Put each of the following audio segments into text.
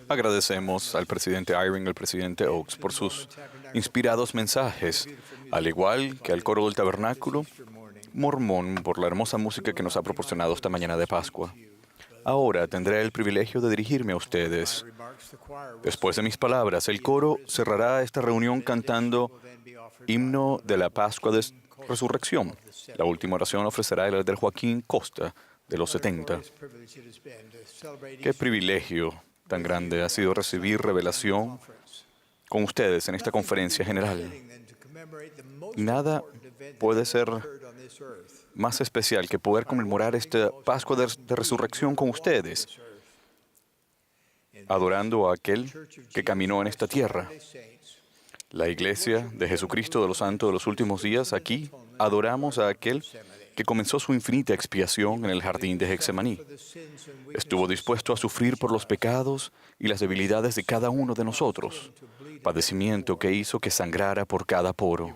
Agradecemos al presidente Eyring y al presidente Oaks por sus inspirados mensajes, al igual que al coro del tabernáculo mormón por la hermosa música que nos ha proporcionado esta mañana de Pascua. Ahora tendré el privilegio de dirigirme a ustedes. Después de mis palabras, el coro cerrará esta reunión cantando Himno de la Pascua de Resurrección. La última oración ofrecerá el elder Joaquín Costa, de los 70. Qué privilegio tan grande ha sido recibir revelación con ustedes en esta conferencia general. Nada puede ser más especial que poder conmemorar esta Pascua de Resurrección con ustedes, adorando a aquel que caminó en esta tierra. La Iglesia de Jesucristo de los Santos de los Últimos Días, aquí adoramos a aquel que comenzó su infinita expiación en el jardín de Getsemaní. Estuvo dispuesto a sufrir por los pecados y las debilidades de cada uno de nosotros, padecimiento que hizo que sangrara por cada poro.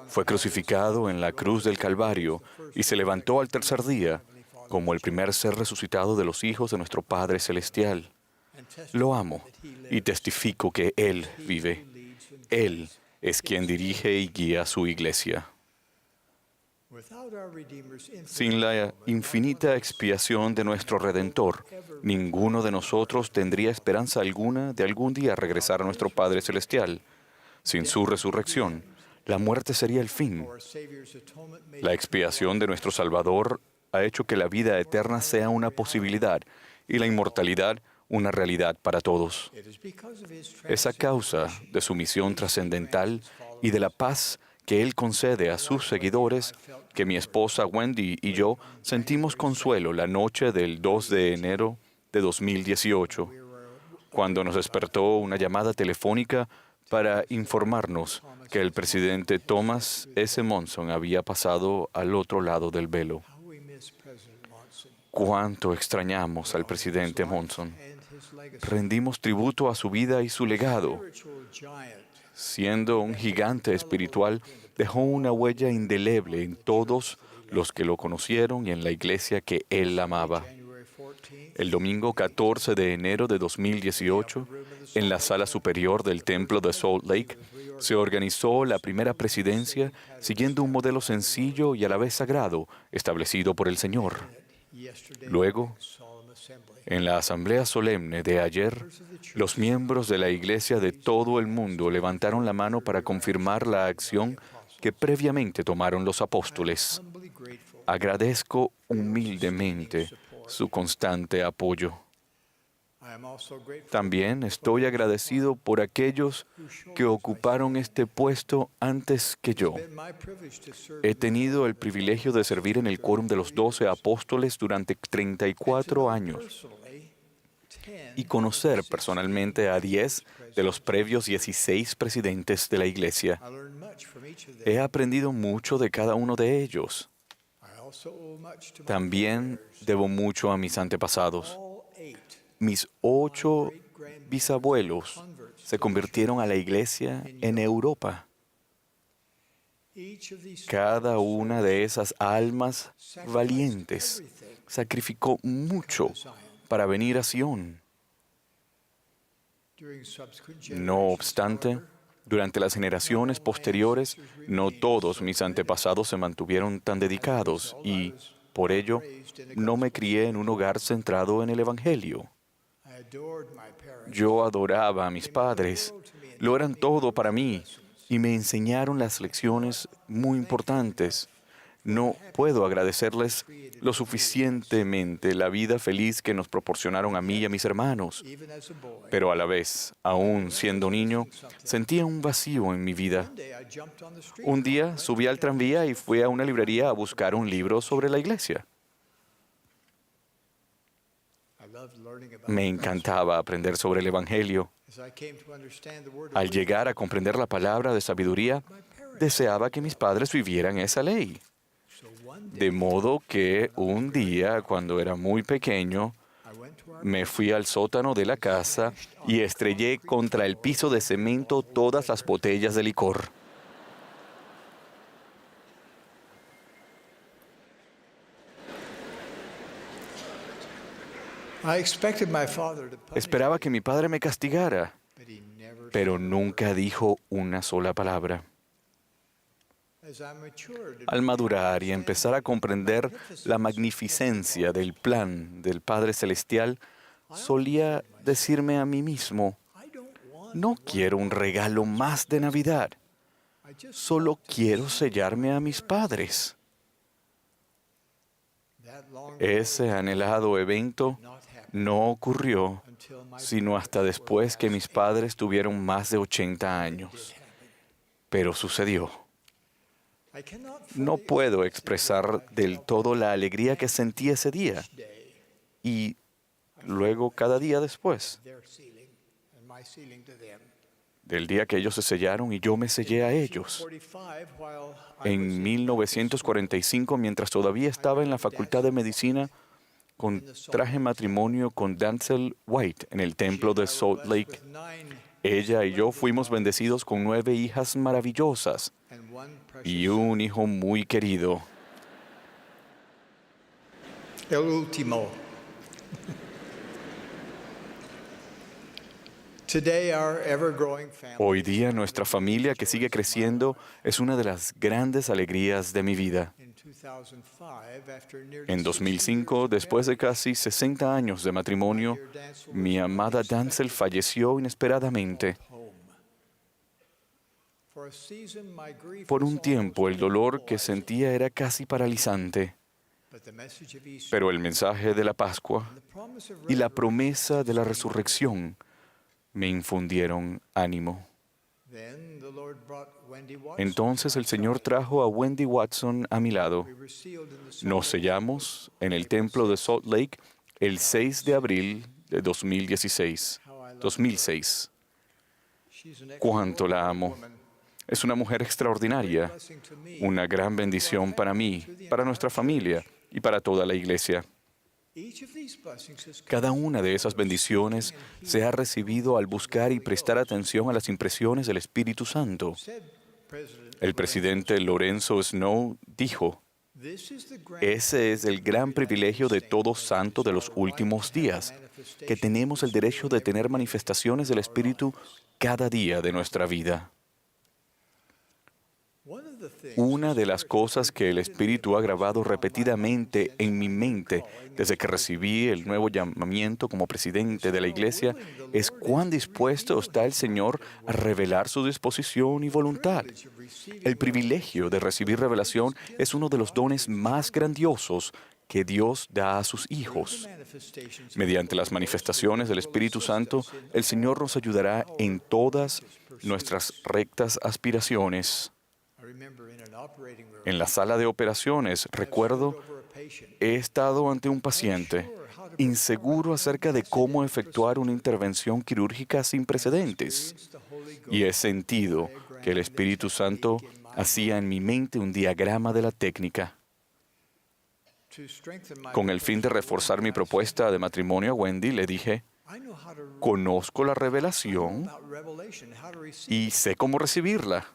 Fue crucificado en la cruz del Calvario y se levantó al tercer día como el primer ser resucitado de los hijos de nuestro Padre Celestial. Lo amo y testifico que Él vive. Él es quien dirige y guía a su iglesia. Sin la infinita expiación de nuestro Redentor, ninguno de nosotros tendría esperanza alguna de algún día regresar a nuestro Padre Celestial. Sin su resurrección, la muerte sería el fin. La expiación de nuestro Salvador ha hecho que la vida eterna sea una posibilidad y la inmortalidad una realidad para todos. Es a causa de su misión trascendental y de la paz que Él concede a sus seguidores que mi esposa Wendy y yo sentimos consuelo la noche del 2 de enero de 2018, cuando nos despertó una llamada telefónica para informarnos que el presidente Thomas S. Monson había pasado al otro lado del velo. Cuánto extrañamos al presidente Monson. Rendimos tributo a su vida y su legado. Siendo un gigante espiritual, dejó una huella indeleble en todos los que lo conocieron y en la iglesia que él amaba. El domingo 14 de enero de 2018, en la sala superior del templo de Salt Lake, se organizó la primera presidencia siguiendo un modelo sencillo y a la vez sagrado establecido por el Señor. Luego, en la asamblea solemne de ayer, los miembros de la Iglesia de todo el mundo levantaron la mano para confirmar la acción que previamente tomaron los apóstoles. Agradezco humildemente su constante apoyo. También estoy agradecido por aquellos que ocuparon este puesto antes que yo. He tenido el privilegio de servir en el quórum de los 12 apóstoles durante 34 años y conocer personalmente a 10 de los previos 16 presidentes de la Iglesia. He aprendido mucho de cada uno de ellos. También debo mucho a mis antepasados. Mis 8 bisabuelos se convirtieron a la Iglesia en Europa. Cada una de esas almas valientes sacrificó mucho para venir a Sion. No obstante, durante las generaciones posteriores, no todos mis antepasados se mantuvieron tan dedicados y, por ello, no me crié en un hogar centrado en el Evangelio. Yo adoraba a mis padres, lo eran todo para mí y me enseñaron las lecciones muy importantes. No puedo agradecerles lo suficientemente la vida feliz que nos proporcionaron a mí y a mis hermanos. Pero a la vez, aún siendo niño, sentía un vacío en mi vida. Un día subí al tranvía y fui a una librería a buscar un libro sobre la iglesia. Me encantaba aprender sobre el Evangelio. Al llegar a comprender la palabra de sabiduría, deseaba que mis padres vivieran esa ley. De modo que un día, cuando era muy pequeño, me fui al sótano de la casa y estrellé contra el piso de cemento todas las botellas de licor. Esperaba que mi padre me castigara, pero nunca dijo una sola palabra. Al madurar y empezar a comprender la magnificencia del plan del Padre Celestial, solía decirme a mí mismo, no quiero un regalo más de Navidad, solo quiero sellarme a mis padres. Ese anhelado evento no ocurrió sino hasta después que mis padres tuvieron más de 80 años. Pero sucedió. No puedo expresar del todo la alegría que sentí ese día y luego cada día después, del día que ellos se sellaron y yo me sellé a ellos. En 1945, mientras todavía estaba en la Facultad de Medicina, contraje matrimonio con Dancel White en el templo de Salt Lake. Ella y yo fuimos bendecidos con 9 hijas maravillosas y un hijo muy querido. El último. Hoy día nuestra familia que sigue creciendo es una de las grandes alegrías de mi vida. En 2005, después de casi 60 años de matrimonio, mi amada Dancel falleció inesperadamente. Por un tiempo el dolor que sentía era casi paralizante, pero el mensaje de la Pascua y la promesa de la resurrección me infundieron ánimo. Entonces el Señor trajo a Wendy Watson a mi lado. Nos sellamos en el templo de Salt Lake el 6 de abril de 2006. Cuánto la amo. Es una mujer extraordinaria, una gran bendición para mí, para nuestra familia y para toda la iglesia. Cada una de esas bendiciones se ha recibido al buscar y prestar atención a las impresiones del Espíritu Santo. El presidente Lorenzo Snow dijo, ese es el gran privilegio de todo santo de los últimos días, que tenemos el derecho de tener manifestaciones del Espíritu cada día de nuestra vida. Una de las cosas que el Espíritu ha grabado repetidamente en mi mente desde que recibí el nuevo llamamiento como presidente de la Iglesia es cuán dispuesto está el Señor a revelar su disposición y voluntad. El privilegio de recibir revelación es uno de los dones más grandiosos que Dios da a sus hijos. Mediante las manifestaciones del Espíritu Santo, el Señor nos ayudará en todas nuestras rectas aspiraciones. En la sala de operaciones, recuerdo, he estado ante un paciente inseguro acerca de cómo efectuar una intervención quirúrgica sin precedentes. Y he sentido que el Espíritu Santo hacía en mi mente un diagrama de la técnica. Con el fin de reforzar mi propuesta de matrimonio a Wendy, le dije, conozco la revelación y sé cómo recibirla.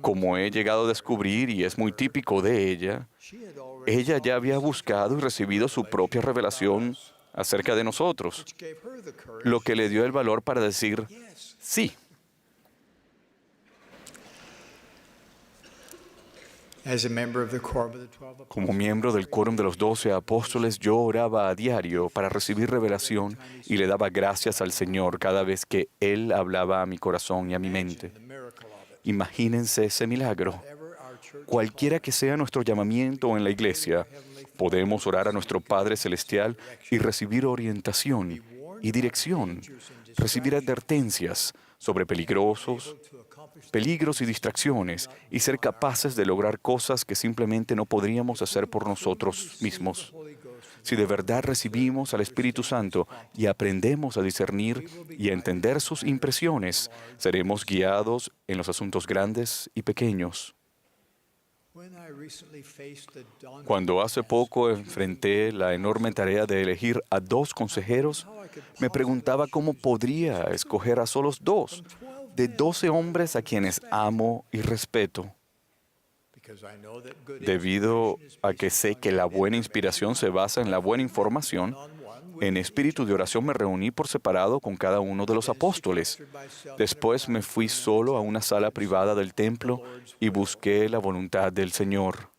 Como he llegado a descubrir, y es muy típico de ella, ella ya había buscado y recibido su propia revelación acerca de nosotros, lo que le dio el valor para decir sí. Como miembro del quórum de los 12 apóstoles, yo oraba a diario para recibir revelación y le daba gracias al Señor cada vez que Él hablaba a mi corazón y a mi mente. Imagínense ese milagro. Cualquiera que sea nuestro llamamiento en la iglesia, podemos orar a nuestro Padre Celestial y recibir orientación y dirección, recibir advertencias sobre peligros y distracciones y ser capaces de lograr cosas que simplemente no podríamos hacer por nosotros mismos. Si de verdad recibimos al Espíritu Santo y aprendemos a discernir y a entender sus impresiones, seremos guiados en los asuntos grandes y pequeños. Cuando hace poco enfrenté la enorme tarea de elegir a 2 consejeros, me preguntaba cómo podría escoger a solos 2 de 12 hombres a quienes amo y respeto. Debido a que sé que la buena inspiración se basa en la buena información, en espíritu de oración me reuní por separado con cada uno de los apóstoles. Después me fui solo a una sala privada del templo y busqué la voluntad del Señor.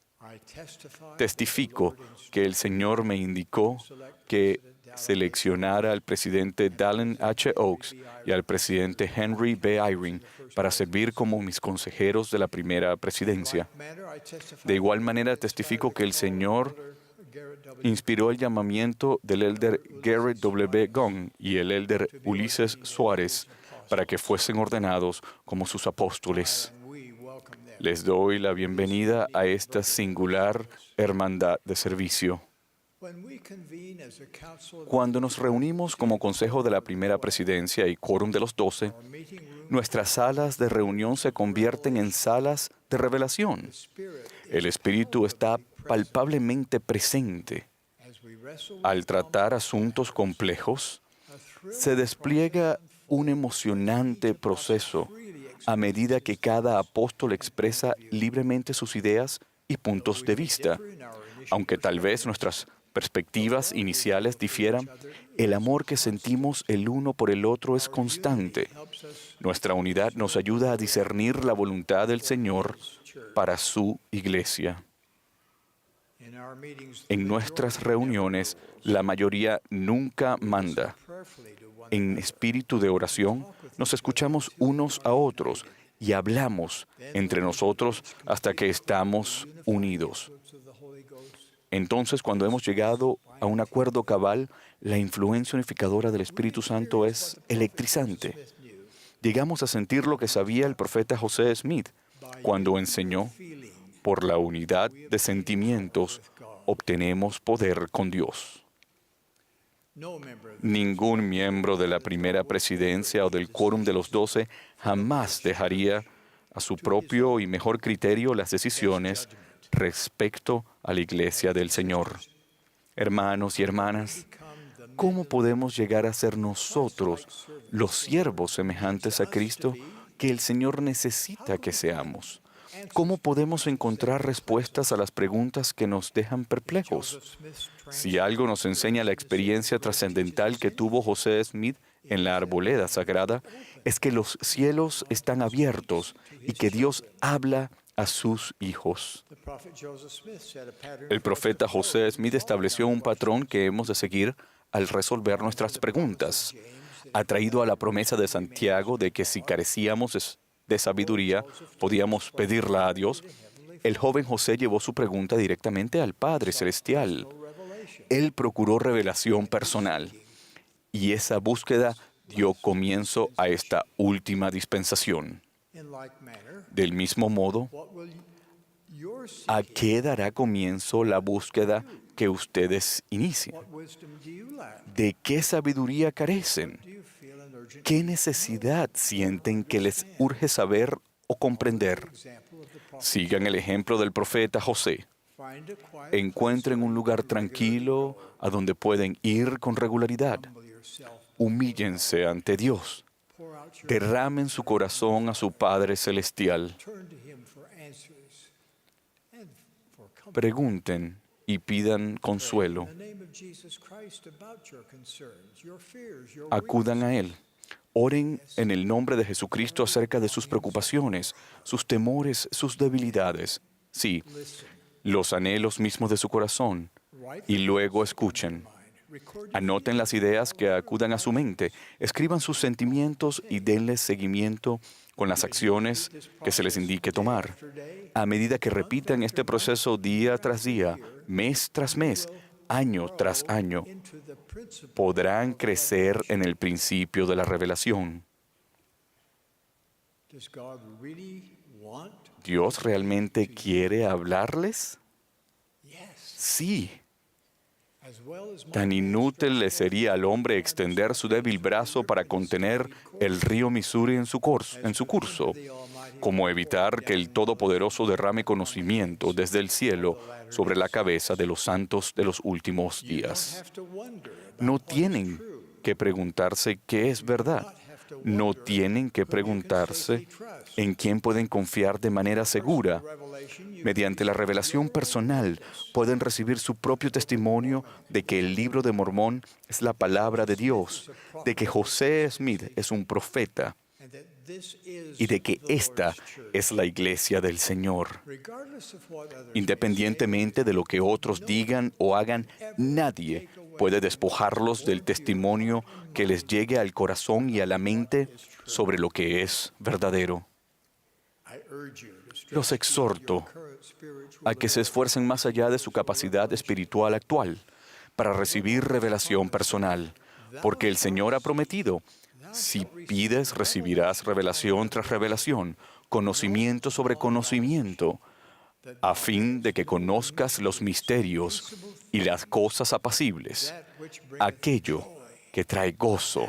Testifico que el Señor me indicó que seleccionara al presidente Dallin H. Oaks y al presidente Henry B. Eyring para servir como mis consejeros de la primera presidencia. De igual manera, testifico que el Señor inspiró el llamamiento del elder Garrett W. Gong y el elder Ulises Suárez para que fuesen ordenados como sus apóstoles. Les doy la bienvenida a esta singular hermandad de servicio. Cuando nos reunimos como consejo de la primera presidencia y quórum de los 12, nuestras salas de reunión se convierten en salas de revelación. El Espíritu está palpablemente presente. Al tratar asuntos complejos, se despliega un emocionante proceso a medida que cada apóstol expresa libremente sus ideas y puntos de vista. Aunque tal vez nuestras perspectivas iniciales difieran, el amor que sentimos el uno por el otro es constante. Nuestra unidad nos ayuda a discernir la voluntad del Señor para su iglesia. En nuestras reuniones, la mayoría nunca manda. En espíritu de oración, nos escuchamos unos a otros y hablamos entre nosotros hasta que estamos unidos. Entonces, cuando hemos llegado a un acuerdo cabal, la influencia unificadora del Espíritu Santo es electrizante. Llegamos a sentir lo que sabía el profeta José Smith cuando enseñó: por la unidad de sentimientos obtenemos poder con Dios. Ningún miembro de la primera presidencia o del quórum de los 12 jamás dejaría a su propio y mejor criterio las decisiones respecto a la iglesia del Señor. Hermanos y hermanas, ¿cómo podemos llegar a ser nosotros los siervos semejantes a Cristo que el Señor necesita que seamos? ¿Cómo podemos encontrar respuestas a las preguntas que nos dejan perplejos? Si algo nos enseña la experiencia trascendental que tuvo José Smith en la arboleda sagrada, es que los cielos están abiertos y que Dios habla a sus hijos. El profeta José Smith estableció un patrón que hemos de seguir al resolver nuestras preguntas. Atraído a la promesa de Santiago de que si carecíamos de sabiduría, podíamos pedirla a Dios, el joven José llevó su pregunta directamente al Padre Celestial. Él procuró revelación personal, y esa búsqueda dio comienzo a esta última dispensación. Del mismo modo, ¿a qué dará comienzo la búsqueda que ustedes inician? ¿De qué sabiduría carecen? ¿Qué necesidad sienten que les urge saber o comprender? Sigan el ejemplo del profeta José. Encuentren un lugar tranquilo a donde pueden ir con regularidad. Humíllense ante Dios. Derramen su corazón a su Padre Celestial. Pregunten y pidan consuelo. Acudan a Él. Oren en el nombre de Jesucristo acerca de sus preocupaciones, sus temores, sus debilidades. Sí, los anhelos mismos de su corazón. Y luego escuchen. Anoten las ideas que acudan a su mente, escriban sus sentimientos y denles seguimiento con las acciones que se les indique tomar. A medida que repitan este proceso día tras día, mes tras mes, año tras año, podrán crecer en el principio de la revelación. ¿Dios realmente quiere hablarles? Sí. Tan inútil le sería al hombre extender su débil brazo para contener el río Missouri en su curso, como evitar que el Todopoderoso derrame conocimiento desde el cielo sobre la cabeza de los santos de los últimos días. No tienen que preguntarse qué es verdad. no tienen que preguntarse en quién pueden confiar de manera segura. Mediante la revelación personal pueden recibir su propio testimonio de que el Libro de Mormón es la palabra de Dios, de que José Smith es un profeta y de que esta es la iglesia del Señor. Independientemente de lo que otros digan o hagan, nadie puede despojarlos del testimonio que les llegue al corazón y a la mente sobre lo que es verdadero. Los exhorto a que se esfuercen más allá de su capacidad espiritual actual para recibir revelación personal, porque el Señor ha prometido: si pides, recibirás revelación tras revelación, conocimiento sobre conocimiento, a fin de que conozcas los misterios y las cosas apacibles, aquello que trae gozo,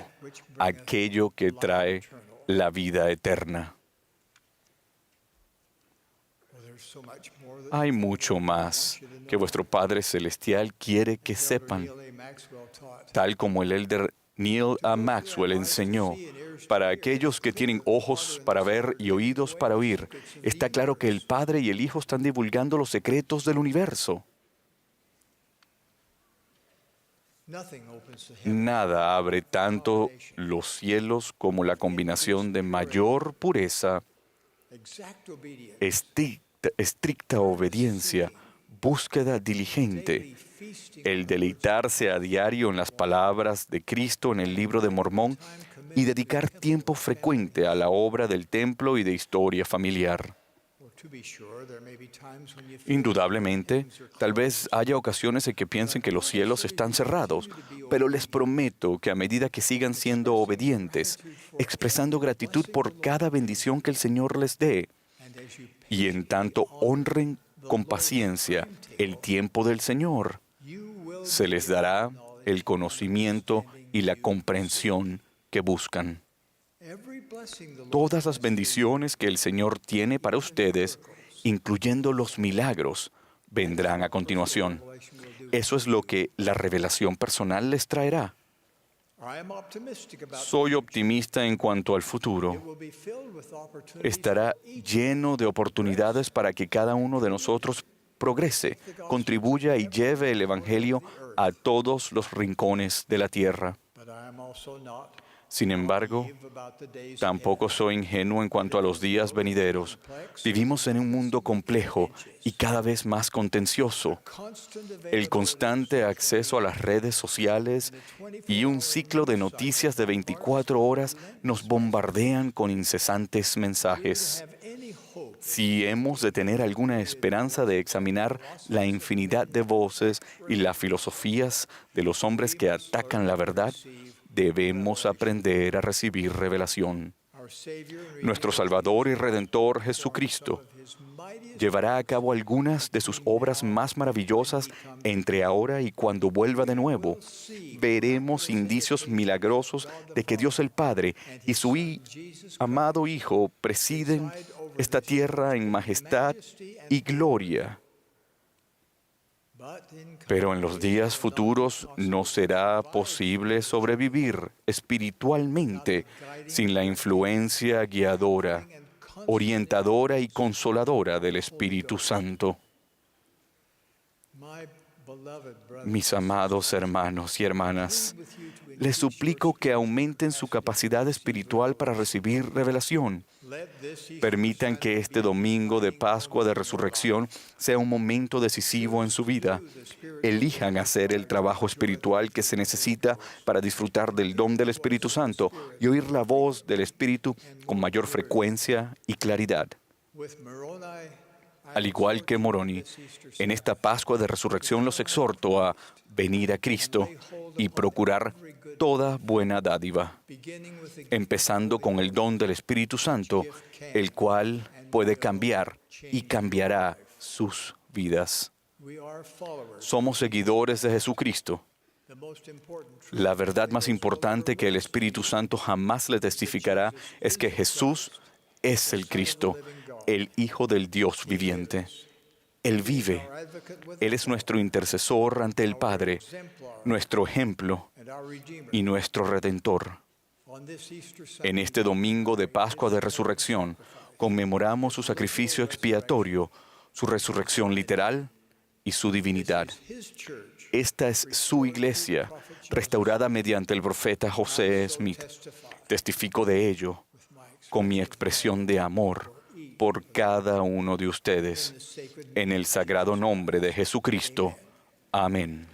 aquello que trae la vida eterna. Hay mucho más que vuestro Padre Celestial quiere que sepan, tal como el elder Neil A. Maxwell enseñó. Para aquellos que tienen ojos para ver y oídos para oír, está claro que el Padre y el Hijo están divulgando los secretos del universo. Nada abre tanto los cielos como la combinación de mayor pureza, estricta obediencia, búsqueda diligente, el deleitarse a diario en las palabras de Cristo en el Libro de Mormón y dedicar tiempo frecuente a la obra del templo y de historia familiar. Indudablemente, tal vez haya ocasiones en que piensen que los cielos están cerrados, pero les prometo que a medida que sigan siendo obedientes, expresando gratitud por cada bendición que el Señor les dé, y en tanto honren con paciencia el tiempo del Señor, se les dará el conocimiento y la comprensión que buscan. Todas las bendiciones que el Señor tiene para ustedes, incluyendo los milagros, vendrán a continuación. Eso es lo que la revelación personal les traerá. Soy optimista en cuanto al futuro. Estará lleno de oportunidades para que cada uno de nosotros progrese, contribuya y lleve el Evangelio a todos los rincones de la tierra. Sin embargo, tampoco soy ingenuo en cuanto a los días venideros. Vivimos en un mundo complejo y cada vez más contencioso. El constante acceso a las redes sociales y un ciclo de noticias de 24 horas nos bombardean con incesantes mensajes. Si hemos de tener alguna esperanza de examinar la infinidad de voces y las filosofías de los hombres que atacan la verdad, debemos aprender a recibir revelación. Nuestro Salvador y Redentor Jesucristo llevará a cabo algunas de sus obras más maravillosas entre ahora y cuando vuelva de nuevo. Veremos indicios milagrosos de que Dios el Padre y su amado Hijo presiden esta tierra en majestad y gloria. Pero en los días futuros no será posible sobrevivir espiritualmente sin la influencia guiadora, orientadora y consoladora del Espíritu Santo. Mis amados hermanos y hermanas, les suplico que aumenten su capacidad espiritual para recibir revelación. Permitan que este domingo de Pascua de Resurrección sea un momento decisivo en su vida. Elijan hacer el trabajo espiritual que se necesita para disfrutar del don del Espíritu Santo y oír la voz del Espíritu con mayor frecuencia y claridad. Al igual que Moroni, en esta Pascua de Resurrección los exhorto a venir a Cristo y procurar toda buena dádiva, empezando con el don del Espíritu Santo, el cual puede cambiar y cambiará sus vidas. Somos seguidores de Jesucristo. La verdad más importante que el Espíritu Santo jamás le testificará es que Jesús es el Cristo, el Hijo del Dios viviente. Él vive. Él es nuestro intercesor ante el Padre, nuestro ejemplo y nuestro Redentor. En este domingo de Pascua de Resurrección, conmemoramos su sacrificio expiatorio, su resurrección literal y su divinidad. Esta es su iglesia, restaurada mediante el profeta José Smith. Testifico de ello con mi expresión de amor por cada uno de ustedes. En el sagrado nombre de Jesucristo. Amén.